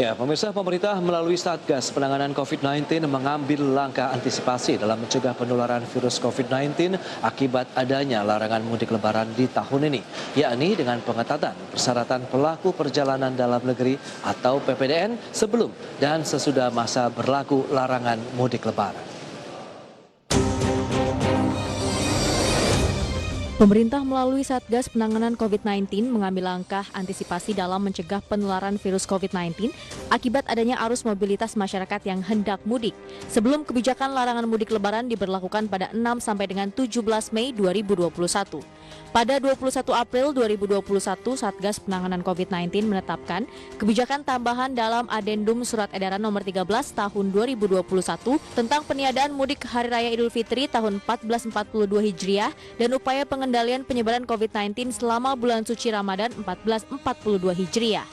Ya, pemirsa, pemerintah melalui Satgas Penanganan COVID-19 mengambil langkah antisipasi dalam mencegah penularan virus COVID-19 akibat adanya larangan mudik lebaran di tahun ini, yakni dengan pengetatan persyaratan pelaku perjalanan dalam negeri atau PPDN sebelum dan sesudah masa berlaku larangan mudik lebaran. Pemerintah melalui Satgas Penanganan COVID-19 mengambil langkah antisipasi dalam mencegah penularan virus COVID-19 akibat adanya arus mobilitas masyarakat yang hendak mudik. Sebelum kebijakan larangan mudik lebaran diberlakukan pada 6 sampai dengan 17 Mei 2021. Pada 21 April 2021, Satgas Penanganan COVID-19 menetapkan kebijakan tambahan dalam Adendum Surat Edaran Nomor 13 Tahun 2021 tentang peniadaan mudik Hari Raya Idul Fitri tahun 1442 Hijriah dan upaya pengendalian penyebaran COVID-19 selama bulan suci Ramadan 1442 Hijriah.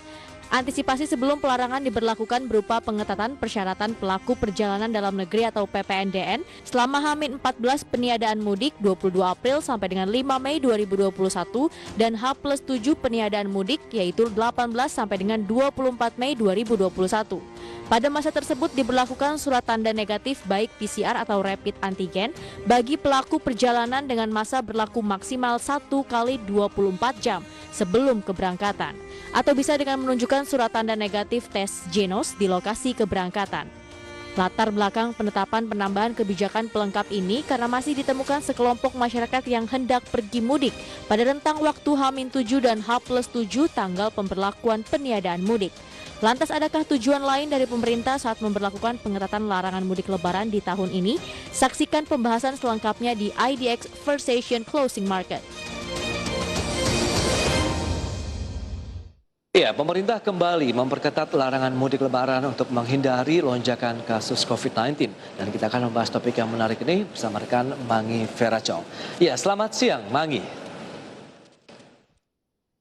Antisipasi sebelum pelarangan diberlakukan berupa pengetatan persyaratan pelaku perjalanan dalam negeri atau PPNDN selama H-14 peniadaan mudik 22 April sampai dengan 5 Mei 2021 dan H+7 peniadaan mudik yaitu 18 sampai dengan 24 Mei 2021. Pada masa tersebut diberlakukan surat tanda negatif baik PCR atau rapid antigen bagi pelaku perjalanan dengan masa berlaku maksimal 1 kali 24 jam sebelum keberangkatan atau bisa dengan menunjukkan surat tanda negatif tes genos di lokasi keberangkatan. Latar belakang penetapan penambahan kebijakan pelengkap ini karena masih ditemukan sekelompok masyarakat yang hendak pergi mudik pada rentang waktu H-7 dan H+7 tanggal pemberlakuan peniadaan mudik. Lantas adakah tujuan lain dari pemerintah saat memberlakukan pengetatan larangan mudik lebaran di tahun ini? Saksikan pembahasan selengkapnya di IDX First Session Closing Market. Ya, pemerintah kembali memperketat larangan mudik lebaran untuk menghindari lonjakan kasus COVID-19. Dan kita akan membahas topik yang menarik ini bersama rekan Mangi Veracong. Ya, selamat siang Mangi.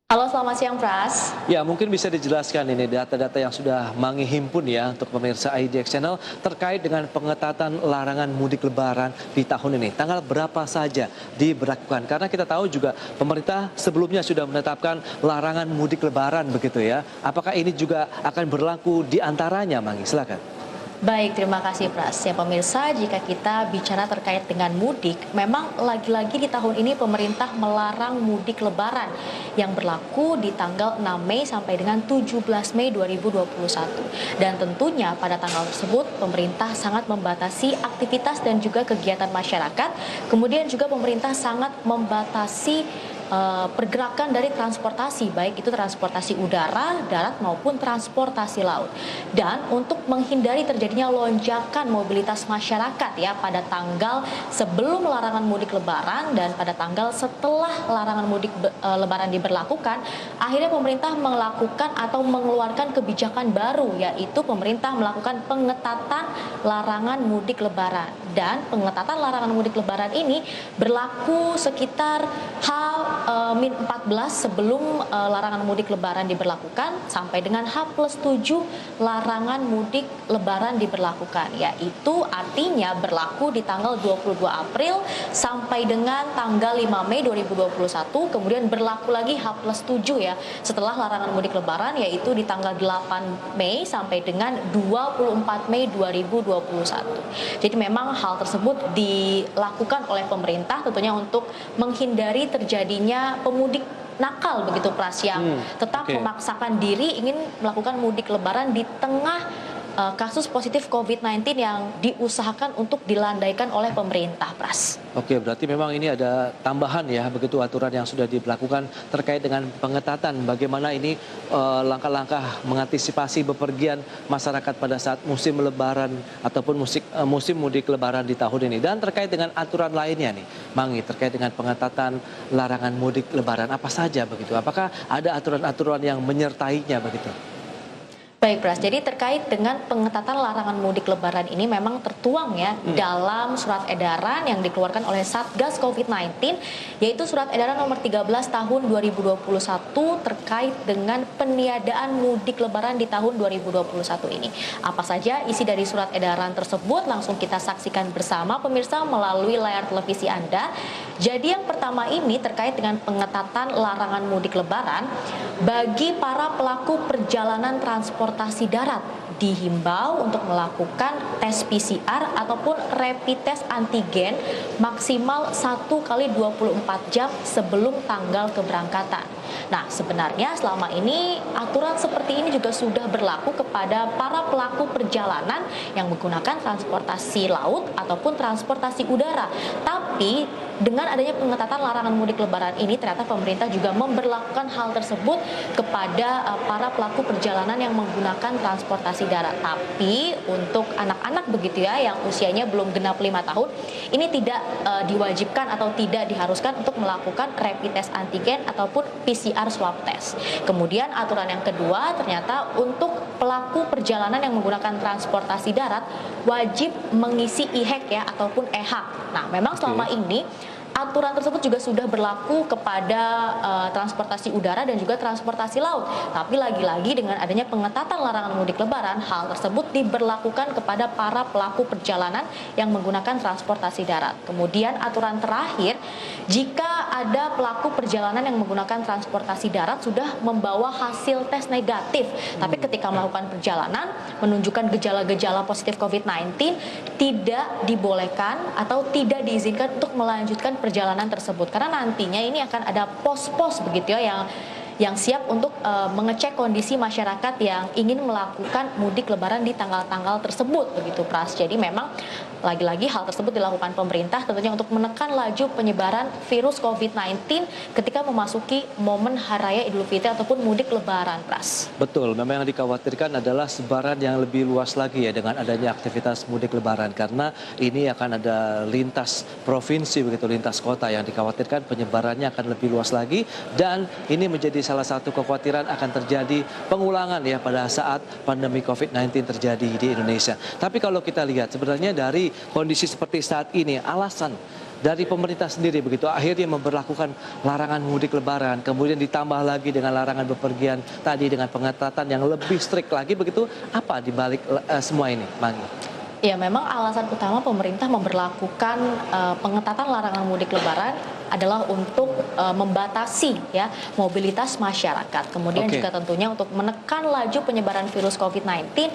Halo, selamat siang Pras. Ya, mungkin bisa dijelaskan ini data-data yang sudah Mangi himpun ya untuk pemirsa IDX Channel terkait dengan pengetatan larangan mudik lebaran di tahun ini. Tanggal berapa saja diberlakukan? Karena kita tahu juga pemerintah sebelumnya sudah menetapkan larangan mudik lebaran begitu ya. Apakah ini juga akan berlaku di antaranya, Mangi? Silakan. Baik, terima kasih Pras. Ya pemirsa, jika kita bicara terkait dengan mudik, memang lagi-lagi di tahun ini pemerintah melarang mudik lebaran yang berlaku di tanggal 6 Mei sampai dengan 17 Mei 2021. Dan tentunya pada tanggal tersebut pemerintah sangat membatasi aktivitas dan juga kegiatan masyarakat. Kemudian juga pemerintah sangat membatasi pergerakan dari transportasi, baik itu transportasi udara, darat maupun transportasi laut. Dan untuk menghindari terjadinya lonjakan mobilitas masyarakat ya pada tanggal sebelum larangan mudik lebaran dan pada tanggal setelah larangan mudik lebaran diberlakukan, akhirnya pemerintah melakukan atau mengeluarkan kebijakan baru, yaitu pemerintah melakukan pengetatan larangan mudik lebaran. Dan pengetatan larangan mudik lebaran ini berlaku sekitar H-14 sebelum larangan mudik lebaran diberlakukan sampai dengan H+7 larangan mudik lebaran diberlakukan, yaitu artinya berlaku di tanggal 22 April sampai dengan tanggal 5 Mei 2021, kemudian berlaku lagi H+7 ya setelah larangan mudik lebaran, yaitu di tanggal 8 Mei sampai dengan 24 Mei 2021. Jadi memang hal tersebut dilakukan oleh pemerintah tentunya untuk menghindari terjadinya pemudik nakal begitu Pras yang tetap memaksakan diri ingin melakukan mudik lebaran di tengah kasus positif COVID-19 yang diusahakan untuk dilandaikan oleh pemerintah, Pras. Oke, berarti memang ini ada tambahan ya, begitu aturan yang sudah diberlakukan terkait dengan pengetatan. Bagaimana ini langkah-langkah mengantisipasi bepergian masyarakat pada saat musim lebaran ataupun musim mudik lebaran di tahun ini. Dan terkait dengan aturan lainnya nih, Mangi, terkait dengan pengetatan larangan mudik lebaran apa saja begitu? Apakah ada aturan-aturan yang menyertainya begitu? Baik, Pras. Jadi terkait dengan pengetatan larangan mudik lebaran ini memang tertuang ya dalam surat edaran yang dikeluarkan oleh Satgas COVID-19, yaitu surat edaran nomor 13 tahun 2021 terkait dengan peniadaan mudik lebaran di tahun 2021 ini. Apa saja isi dari surat edaran tersebut langsung kita saksikan bersama pemirsa melalui layar televisi Anda. Jadi yang pertama ini terkait dengan pengetatan larangan mudik lebaran bagi para pelaku perjalanan transportasi transportasi darat dihimbau untuk melakukan tes PCR ataupun rapid test antigen maksimal 1 kali 24 jam sebelum tanggal keberangkatan. Nah, sebenarnya selama ini aturan seperti ini juga sudah berlaku kepada para pelaku perjalanan yang menggunakan transportasi laut ataupun transportasi udara. Tapi dengan adanya pengetatan larangan mudik lebaran ini, ternyata pemerintah juga memberlakukan hal tersebut kepada para pelaku perjalanan yang menggunakan transportasi darat. Tapi untuk anak-anak begitu ya, yang usianya belum genap 5 tahun, ini tidak diwajibkan atau tidak diharuskan untuk melakukan rapid test antigen ataupun PCR swab test. Kemudian aturan yang kedua, ternyata untuk pelaku perjalanan yang menggunakan transportasi darat wajib mengisi e-hack ya ataupun e-hak. Nah, memang selama ini aturan tersebut juga sudah berlaku kepada transportasi udara dan juga transportasi laut. Tapi lagi-lagi dengan adanya pengetatan larangan mudik lebaran, hal tersebut diberlakukan kepada para pelaku perjalanan yang menggunakan transportasi darat. Kemudian aturan terakhir, jika ada pelaku perjalanan yang menggunakan transportasi darat sudah membawa hasil tes negatif, tapi ketika melakukan perjalanan menunjukkan gejala-gejala positif COVID-19, tidak dibolehkan atau tidak diizinkan untuk melanjutkan perjalanan tersebut, karena nantinya ini akan ada pos-pos begitu ya yang siap untuk mengecek kondisi masyarakat yang ingin melakukan mudik lebaran di tanggal-tanggal tersebut begitu, Pras. Jadi memang lagi-lagi hal tersebut dilakukan pemerintah tentunya untuk menekan laju penyebaran virus COVID-19 ketika memasuki momen Hari Raya Idul Fitri ataupun mudik lebaran, Pras. Betul, memang yang dikhawatirkan adalah sebaran yang lebih luas lagi ya dengan adanya aktivitas mudik lebaran, karena ini akan ada lintas provinsi begitu, lintas kota, yang dikhawatirkan penyebarannya akan lebih luas lagi, dan ini menjadi salah satu kekhawatiran akan terjadi pengulangan ya pada saat pandemi COVID-19 terjadi di Indonesia. Tapi kalau kita lihat sebenarnya dari kondisi seperti saat ini, alasan dari pemerintah sendiri begitu akhirnya memberlakukan larangan mudik lebaran, kemudian ditambah lagi dengan larangan bepergian tadi dengan pengetatan yang lebih strict lagi begitu, apa dibalik semua ini, Mangi? Ya, memang alasan utama pemerintah memberlakukan pengetatan larangan mudik lebaran adalah untuk membatasi ya mobilitas masyarakat. Kemudian juga tentunya untuk menekan laju penyebaran virus COVID-19,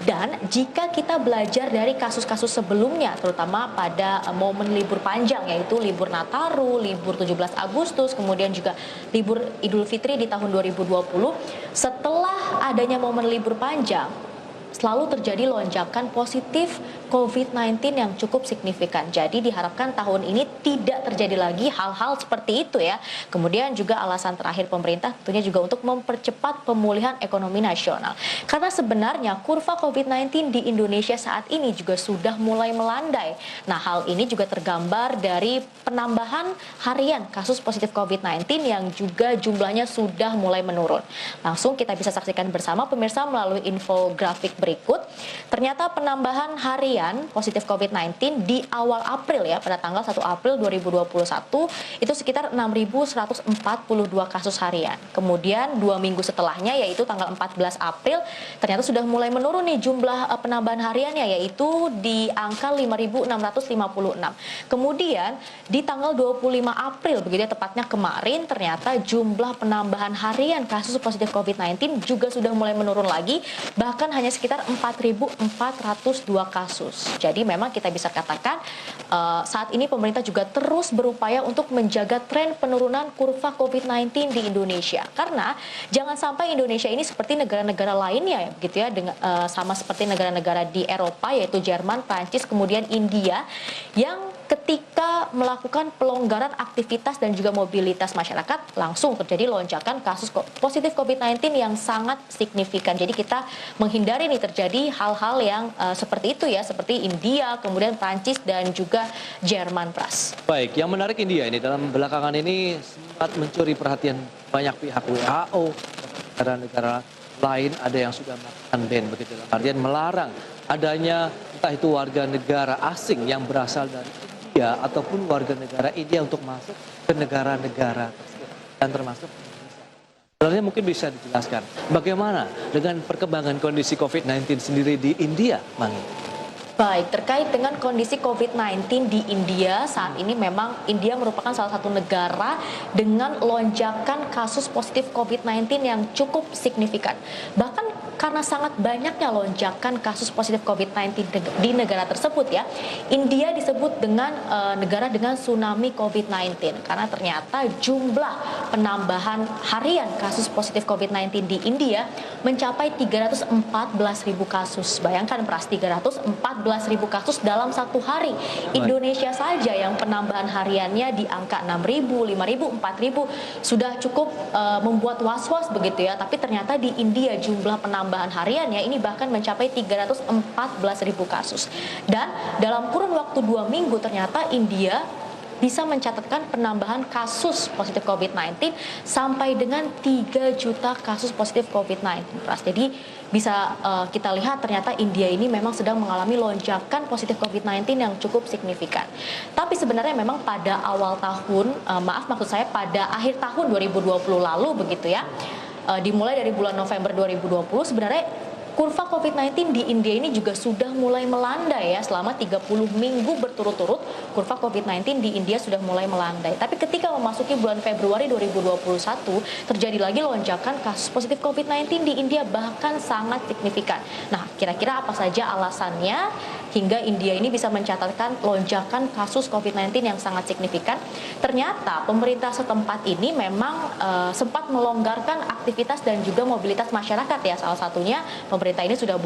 dan jika kita belajar dari kasus-kasus sebelumnya terutama pada momen libur panjang yaitu libur Nataru, libur 17 Agustus, kemudian juga libur Idul Fitri di tahun 2020, setelah adanya momen libur panjang selalu terjadi lonjakan positif COVID-19 yang cukup signifikan. Jadi diharapkan tahun ini tidak terjadi lagi hal-hal seperti itu ya. Kemudian juga alasan terakhir pemerintah tentunya juga untuk mempercepat pemulihan ekonomi nasional. Karena sebenarnya kurva COVID-19 di Indonesia saat ini juga sudah mulai melandai. Nah, hal ini juga tergambar dari penambahan harian kasus positif COVID-19 yang juga jumlahnya sudah mulai menurun. Langsung kita bisa saksikan bersama pemirsa melalui infografik berikut. Ternyata penambahan harian positif COVID-19 di awal April ya, pada tanggal 1 April 2021 itu sekitar 6.142 kasus harian. Kemudian 2 minggu setelahnya yaitu tanggal 14 April ternyata sudah mulai menurun nih jumlah penambahan hariannya, yaitu di angka 5.656. Kemudian di tanggal 25 April begitu ya, tepatnya kemarin, ternyata jumlah penambahan harian kasus positif COVID-19 juga sudah mulai menurun lagi, bahkan hanya sekitar 4.402 kasus. Jadi memang kita bisa katakan saat ini pemerintah juga terus berupaya untuk menjaga tren penurunan kurva COVID-19 di Indonesia. Karena jangan sampai Indonesia ini seperti negara-negara lainnya ya, begitu ya, dengan sama seperti negara-negara di Eropa yaitu Jerman, Prancis, kemudian India, yang ketika melakukan pelonggaran aktivitas dan juga mobilitas masyarakat langsung terjadi lonjakan kasus positif COVID-19 yang sangat signifikan. Jadi kita menghindari nih terjadi hal-hal yang seperti itu ya, seperti India, kemudian Prancis dan juga Jerman, Pras. Baik, yang menarik India ini dalam belakangan ini sempat mencuri perhatian banyak pihak, WHO, negara-negara lain ada yang sudah melakukan ban begitu, artinya melarang adanya entah itu warga negara asing yang berasal dari India ataupun warga negara India untuk masuk ke negara-negara tersebut dan termasuk Indonesia. Sebenarnya mungkin bisa dijelaskan bagaimana dengan perkembangan kondisi COVID-19 sendiri di India, Mangi? Baik, terkait dengan kondisi COVID-19 di India, saat ini memang India merupakan salah satu negara dengan lonjakan kasus positif COVID-19 yang cukup signifikan. Bahkan karena sangat banyaknya lonjakan kasus positif COVID-19 di negara tersebut ya. India disebut dengan negara dengan tsunami COVID-19 karena ternyata jumlah penambahan harian kasus positif COVID-19 di India mencapai 314.000 kasus. Bayangkan Pras, 314.000 kasus dalam satu hari. Indonesia saja yang penambahan hariannya di angka 6.000, 5.000, 4.000 sudah cukup membuat was-was begitu ya. Tapi ternyata di India jumlah penambahan hariannya ini bahkan mencapai 314.000 kasus. Dan dalam kurun waktu 2 minggu ternyata India bisa mencatatkan penambahan kasus positif COVID-19 sampai dengan 3 juta kasus positif COVID-19. Jadi bisa kita lihat ternyata India ini memang sedang mengalami lonjakan positif COVID-19 yang cukup signifikan. Tapi sebenarnya memang pada awal tahun, maksud saya pada akhir tahun 2020 lalu begitu ya, dimulai dari bulan November 2020 sebenarnya kurva COVID-19 di India ini juga sudah mulai melandai ya, selama 30 minggu berturut-turut kurva COVID-19 di India sudah mulai melandai. Tapi ketika memasuki bulan Februari 2021 terjadi lagi lonjakan kasus positif COVID-19 di India bahkan sangat signifikan. Nah, kira-kira apa saja alasannya hingga India ini bisa mencatatkan lonjakan kasus COVID-19 yang sangat signifikan? Ternyata pemerintah setempat ini memang sempat melonggarkan aktivitas dan juga mobilitas masyarakat ya. Salah satunya pemerintah ini sudah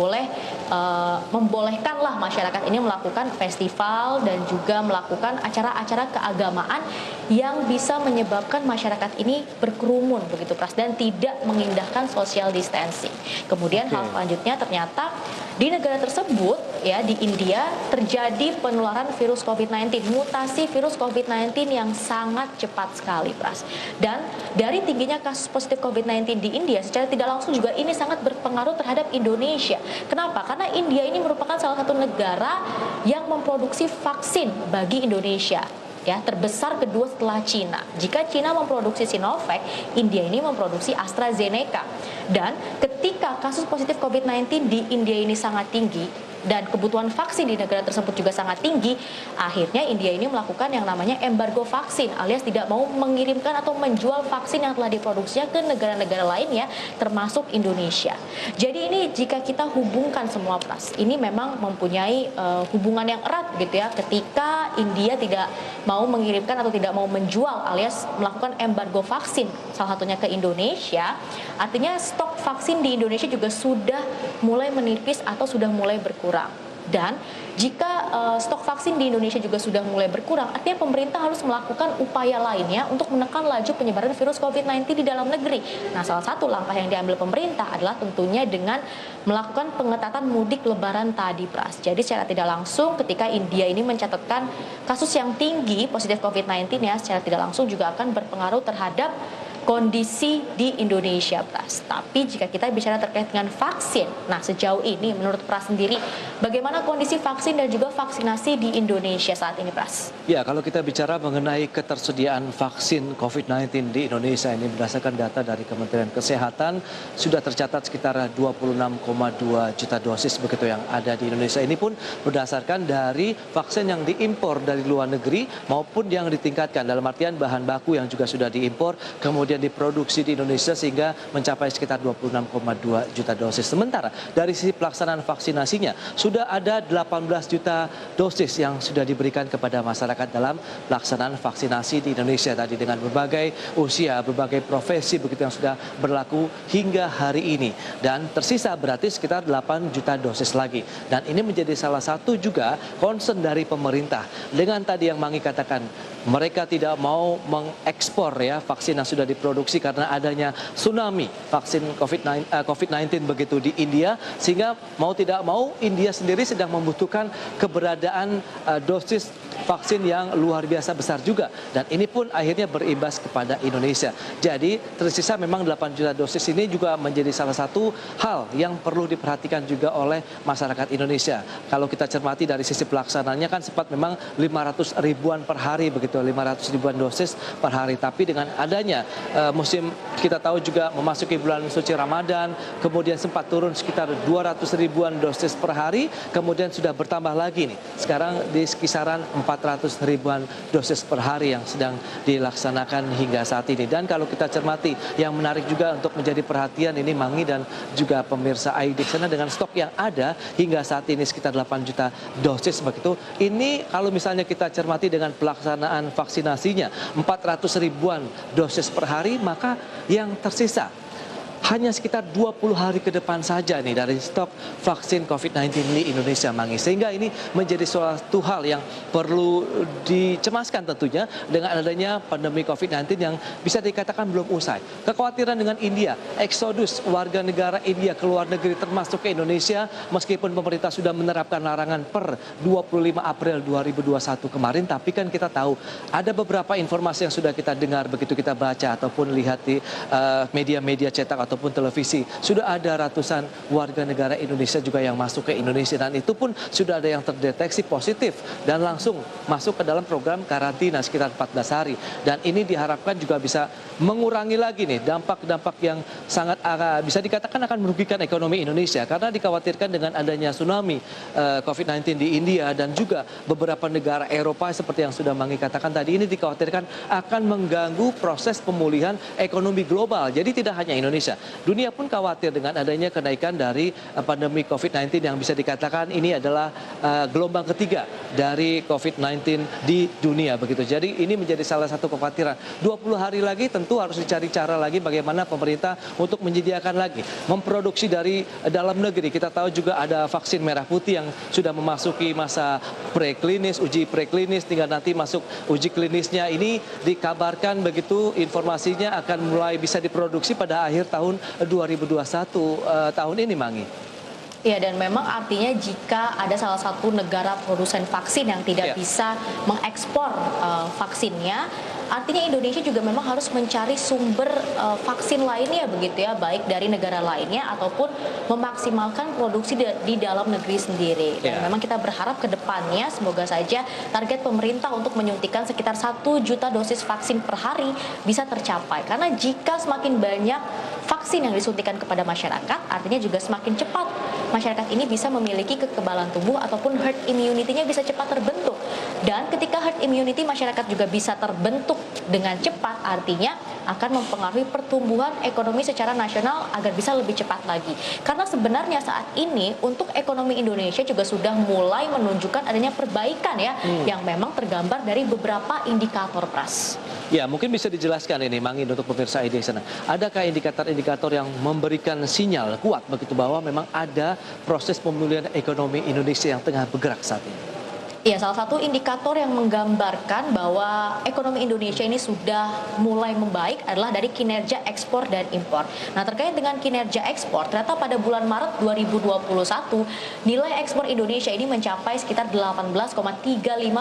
membolehkanlah masyarakat ini melakukan festival dan juga melakukan acara-acara keagamaan yang bisa menyebabkan masyarakat ini berkerumun begitu Pras, dan tidak mengindahkan social distancing. Kemudian hal selanjutnya ternyata di negara tersebut ya, di India terjadi penularan virus COVID-19, mutasi virus COVID-19 yang sangat cepat sekali Pras. Dan dari tingginya kasus positif COVID-19 di India secara tidak langsung juga ini sangat berpengaruh terhadap Indonesia. Kenapa? Karena India ini merupakan salah satu negara yang memproduksi vaksin bagi Indonesia. Ya, terbesar kedua setelah Cina. Jika Cina memproduksi Sinovac, India ini memproduksi AstraZeneca. Dan ketika kasus positif COVID-19 di India ini sangat tinggi dan kebutuhan vaksin di negara tersebut juga sangat tinggi, akhirnya India ini melakukan yang namanya embargo vaksin, alias tidak mau mengirimkan atau menjual vaksin yang telah diproduksinya ke negara-negara lainnya, termasuk Indonesia. Jadi ini jika kita hubungkan semua Pras, ini memang mempunyai hubungan yang erat gitu ya, ketika India tidak mau mengirimkan atau tidak mau menjual alias melakukan embargo vaksin salah satunya ke Indonesia, artinya stok vaksin di Indonesia juga sudah mulai menipis atau sudah mulai berkurang. Dan jika stok vaksin di Indonesia juga sudah mulai berkurang, artinya pemerintah harus melakukan upaya lainnya untuk menekan laju penyebaran virus COVID-19 di dalam negeri. Nah, salah satu langkah yang diambil pemerintah adalah tentunya dengan melakukan pengetatan mudik lebaran tadi Pras. Jadi secara tidak langsung ketika India ini mencatatkan kasus yang tinggi positif COVID-19 ya, secara tidak langsung juga akan berpengaruh terhadap kondisi di Indonesia Pras. Tapi jika kita bicara terkait dengan vaksin, nah sejauh ini menurut Pras sendiri bagaimana kondisi vaksin dan juga vaksinasi di Indonesia saat ini Pras? Ya, kalau kita bicara mengenai ketersediaan vaksin COVID-19 di Indonesia ini berdasarkan data dari Kementerian Kesehatan sudah tercatat sekitar 26,2 juta dosis begitu yang ada di Indonesia. Ini pun berdasarkan dari vaksin yang diimpor dari luar negeri maupun yang ditingkatkan, dalam artian bahan baku yang juga sudah diimpor kemudian diproduksi di Indonesia sehingga mencapai sekitar 26,2 juta dosis. Sementara dari sisi pelaksanaan vaksinasinya sudah ada 18 juta dosis yang sudah diberikan kepada masyarakat dalam pelaksanaan vaksinasi di Indonesia tadi dengan berbagai usia, berbagai profesi begitu yang sudah berlaku hingga hari ini. Dan tersisa berarti sekitar 8 juta dosis lagi. Dan ini menjadi salah satu juga concern dari pemerintah. Dengan tadi yang Mangi katakan, mereka tidak mau mengekspor ya vaksin yang sudah diproduksi karena adanya tsunami vaksin COVID-19 begitu di India, sehingga mau tidak mau India sendiri sedang membutuhkan keberadaan dosis vaksin yang luar biasa besar juga, dan ini pun akhirnya berimbas kepada Indonesia. Jadi tersisa memang 8 juta dosis ini juga menjadi salah satu hal yang perlu diperhatikan juga oleh masyarakat Indonesia. Kalau kita cermati dari sisi pelaksananya kan sempat memang 500 ribuan per hari begitu, 500 ribuan dosis per hari. Tapi dengan adanya musim kita tahu juga memasuki bulan suci Ramadan, kemudian sempat turun sekitar 200 ribuan dosis per hari, kemudian sudah bertambah lagi nih. Sekarang di kisaran 400 ribuan dosis per hari yang sedang dilaksanakan hingga saat ini. Dan kalau kita cermati, yang menarik juga untuk menjadi perhatian ini Mangi dan juga pemirsa AID sana, dengan stok yang ada hingga saat ini sekitar 8 juta dosis begitu. Ini kalau misalnya kita cermati dengan pelaksanaan vaksinasinya 400 ribuan dosis per hari, maka yang tersisa hanya sekitar 20 hari ke depan saja nih dari stok vaksin COVID-19 di Indonesia, Mangi. Sehingga ini menjadi suatu hal yang perlu dicemaskan tentunya dengan adanya pandemi COVID-19 yang bisa dikatakan belum usai. Kekhawatiran dengan India, eksodus warga negara India ke luar negeri termasuk ke Indonesia, meskipun pemerintah sudah menerapkan larangan per 25 April 2021 kemarin, tapi kan kita tahu ada beberapa informasi yang sudah kita dengar, begitu kita baca ataupun lihat di media-media cetak ataupun televisi, sudah ada ratusan warga negara Indonesia juga yang masuk ke Indonesia, dan itu pun sudah ada yang terdeteksi positif dan langsung masuk ke dalam program karantina sekitar 14 hari. Dan ini diharapkan juga bisa mengurangi lagi nih dampak-dampak yang sangat bisa dikatakan akan merugikan ekonomi Indonesia, karena dikhawatirkan dengan adanya tsunami COVID-19 di India dan juga beberapa negara Eropa seperti yang sudah Mangi katakan tadi, ini dikhawatirkan akan mengganggu proses pemulihan ekonomi global. Jadi tidak hanya Indonesia, dunia pun khawatir dengan adanya kenaikan dari pandemi COVID-19 yang bisa dikatakan ini adalah gelombang ketiga dari COVID-19 di dunia begitu. Jadi ini menjadi salah satu kekhawatiran. 20 hari lagi tentu harus dicari cara lagi bagaimana pemerintah untuk menyediakan lagi, memproduksi dari dalam negeri. Kita tahu juga ada vaksin merah putih yang sudah memasuki masa preklinis, uji preklinis, tinggal nanti masuk uji klinisnya. Ini dikabarkan begitu informasinya akan mulai bisa diproduksi pada akhir tahun 2021 tahun ini, Mangi. Ya, dan memang artinya jika ada salah satu negara produsen vaksin yang tidak bisa mengekspor vaksinnya, artinya Indonesia juga memang harus mencari sumber vaksin lainnya begitu ya, baik dari negara lainnya ataupun memaksimalkan produksi di dalam negeri sendiri. Dan memang kita berharap ke depannya semoga saja target pemerintah untuk menyuntikkan sekitar 1 juta dosis vaksin per hari bisa tercapai. Karena jika semakin banyak vaksin yang disuntikan kepada masyarakat, artinya juga semakin cepat masyarakat ini bisa memiliki kekebalan tubuh ataupun herd immunity-nya bisa cepat terbentuk. Dan ketika herd immunity masyarakat juga bisa terbentuk dengan cepat, artinya akan mempengaruhi pertumbuhan ekonomi secara nasional agar bisa lebih cepat lagi. Karena sebenarnya saat ini untuk ekonomi Indonesia juga sudah mulai menunjukkan adanya perbaikan ya, yang memang tergambar dari beberapa indikator, Pras. Ya, mungkin bisa dijelaskan ini, Mangi, untuk pemirsa ID sana. Adakah indikator-indikator yang memberikan sinyal kuat begitu bahwa memang ada proses pemulihan ekonomi Indonesia yang tengah bergerak saat ini? Ya, salah satu indikator yang menggambarkan bahwa ekonomi Indonesia ini sudah mulai membaik adalah dari kinerja ekspor dan impor. Nah, terkait dengan kinerja ekspor, ternyata pada bulan Maret 2021, nilai ekspor Indonesia ini mencapai sekitar 18,35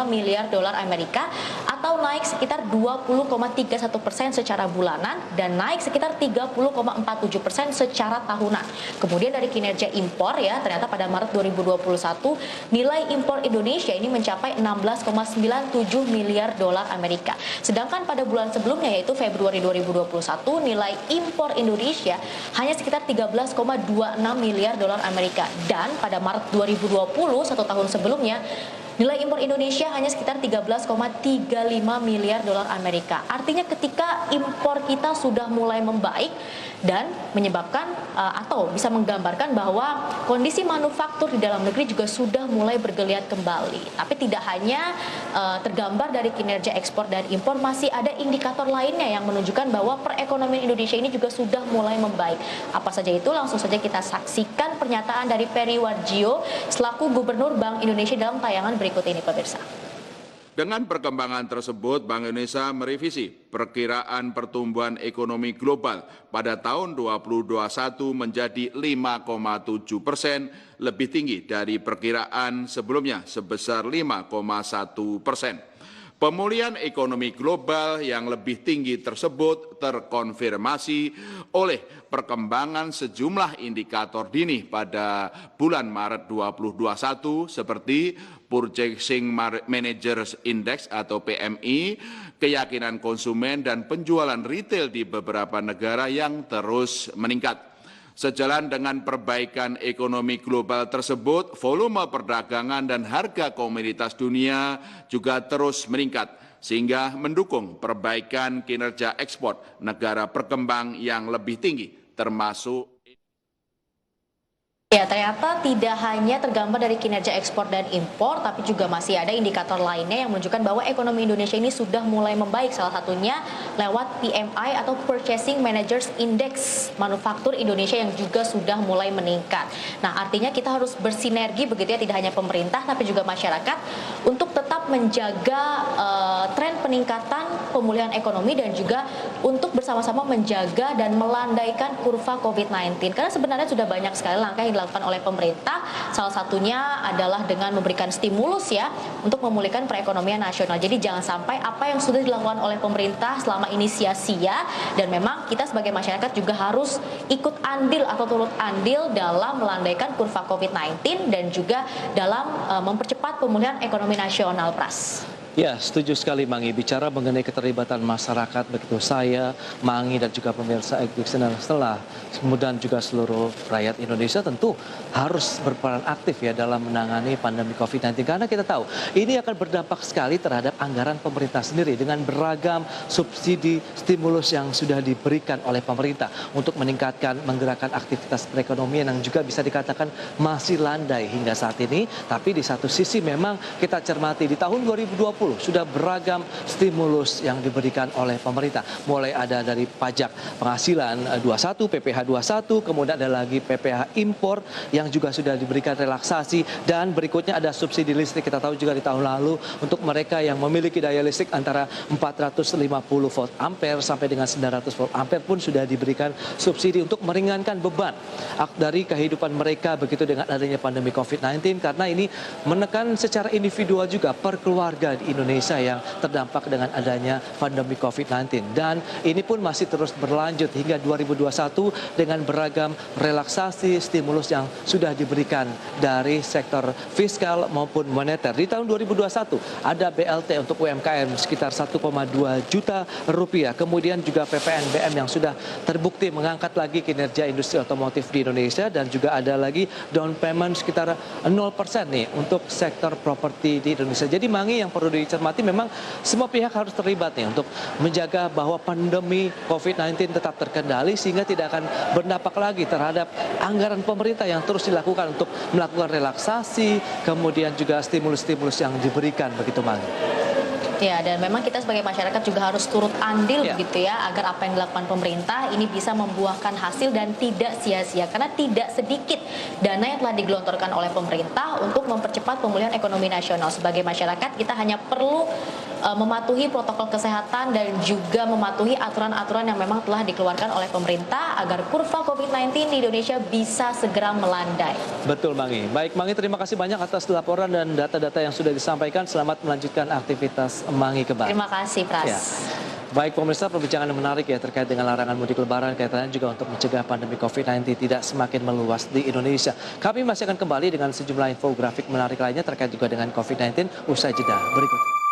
miliar dolar Amerika atau naik sekitar 20,31% secara bulanan dan naik sekitar 30,47% secara tahunan. Kemudian dari kinerja impor ya, ternyata pada Maret 2021 nilai impor Indonesia ini mencapai 16,97 miliar dolar Amerika. Sedangkan pada bulan sebelumnya yaitu Februari 2021 nilai impor Indonesia hanya sekitar 13,26 miliar dolar Amerika, dan pada Maret 2020 satu tahun sebelumnya nilai impor Indonesia hanya sekitar 13,35 miliar dolar Amerika. Artinya ketika impor kita sudah mulai membaik dan menyebabkan atau bisa menggambarkan bahwa kondisi manufaktur di dalam negeri juga sudah mulai bergeliat kembali. Tapi tidak hanya tergambar dari kinerja ekspor dan impor, masih ada indikator lainnya yang menunjukkan bahwa perekonomian Indonesia ini juga sudah mulai membaik. Apa saja itu? Langsung saja kita saksikan pernyataan dari Peri Warjio selaku Gubernur Bank Indonesia dalam tayangan berikut ini, pemirsa. Dengan perkembangan tersebut, Bank Indonesia merevisi perkiraan pertumbuhan ekonomi global pada tahun 2021 menjadi 5,7%, lebih tinggi dari perkiraan sebelumnya sebesar 5,1%. Pemulihan ekonomi global yang lebih tinggi tersebut terkonfirmasi oleh perkembangan sejumlah indikator dini pada bulan Maret 2021 seperti Purchasing Managers Index atau PMI, keyakinan konsumen dan penjualan retail di beberapa negara yang terus meningkat. Sejalan dengan perbaikan ekonomi global tersebut, volume perdagangan dan harga komoditas dunia juga terus meningkat, sehingga mendukung perbaikan kinerja ekspor negara berkembang yang lebih tinggi, termasuk Ya, ternyata tidak hanya tergambar dari kinerja ekspor dan impor, tapi juga masih ada indikator lainnya yang menunjukkan bahwa ekonomi Indonesia ini sudah mulai membaik. Salah satunya lewat PMI atau Purchasing Managers Index manufaktur Indonesia yang juga sudah mulai meningkat. Nah, artinya kita harus bersinergi begitu ya, tidak hanya pemerintah tapi juga masyarakat untuk tetap menjaga tren peningkatan pemulihan ekonomi dan juga untuk bersama-sama menjaga dan melandaikan kurva COVID-19. Karena sebenarnya sudah banyak sekali langkah yang dilakukan oleh pemerintah, salah satunya adalah dengan memberikan stimulus ya untuk memulihkan perekonomian nasional. Jadi jangan sampai apa yang sudah dilakukan oleh pemerintah selama ini sia-sia, dan memang kita sebagai masyarakat juga harus ikut andil atau turut andil dalam melandaikan kurva COVID-19 dan juga dalam mempercepat pemulihan ekonomi nasional, Pras. Ya, setuju sekali Mangi. Bicara mengenai keterlibatan masyarakat, begitu saya, Mangi dan juga pemirsa Ekbiksen setelah, kemudian juga seluruh rakyat Indonesia tentu harus berperan aktif ya dalam menangani pandemi COVID-19. Karena kita tahu ini akan berdampak sekali terhadap anggaran pemerintah sendiri dengan beragam subsidi stimulus yang sudah diberikan oleh pemerintah untuk meningkatkan, menggerakkan aktivitas perekonomian yang juga bisa dikatakan masih landai hingga saat ini. Tapi di satu sisi memang kita cermati di tahun 2020 sudah beragam stimulus yang diberikan oleh pemerintah. Mulai ada dari pajak penghasilan 21, PPh 21, kemudian ada lagi PPh impor yang juga sudah diberikan relaksasi, dan berikutnya ada subsidi listrik. Kita tahu juga di tahun lalu untuk mereka yang memiliki daya listrik antara 450 volt ampere sampai dengan 900 volt ampere pun sudah diberikan subsidi untuk meringankan beban dari kehidupan mereka begitu dengan adanya pandemi COVID-19, karena ini menekan secara individual juga per keluarga di Indonesia yang terdampak dengan adanya pandemi COVID-19. Dan ini pun masih terus berlanjut hingga 2021 dengan beragam relaksasi stimulus yang sudah diberikan dari sektor fiskal maupun moneter. Di tahun 2021 ada BLT untuk UMKM sekitar 1,2 juta rupiah. Kemudian juga PPNBM yang sudah terbukti mengangkat lagi kinerja industri otomotif di Indonesia, dan juga ada lagi down payment sekitar 0% nih untuk sektor properti di Indonesia. Jadi Mangi, yang perlu dicermati memang semua pihak harus terlibat nih untuk menjaga bahwa pandemi COVID-19 tetap terkendali sehingga tidak akan berdampak lagi terhadap anggaran pemerintah yang terus dilakukan untuk melakukan relaksasi, kemudian juga stimulus-stimulus yang diberikan begitu Mangi. Ya, dan memang kita sebagai masyarakat juga harus turut andil gitu ya, agar apa yang dilakukan pemerintah ini bisa membuahkan hasil dan tidak sia-sia. Karena tidak sedikit dana yang telah digelontorkan oleh pemerintah untuk mempercepat pemulihan ekonomi nasional. Sebagai masyarakat kita hanya perlu mematuhi protokol kesehatan dan juga mematuhi aturan-aturan yang memang telah dikeluarkan oleh pemerintah agar kurva COVID-19 di Indonesia bisa segera melandai. Betul Mangi. Baik Mangi, terima kasih banyak atas laporan dan data-data yang sudah disampaikan. Selamat melanjutkan aktivitas Mangi kembali. Terima kasih Pras. Ya. Baik pemirsa, perbincangan yang menarik ya terkait dengan larangan mudik lebaran, kaitannya juga untuk mencegah pandemi COVID-19 tidak semakin meluas di Indonesia. Kami masih akan kembali dengan sejumlah infografik menarik lainnya terkait juga dengan COVID-19 usai jeda berikut.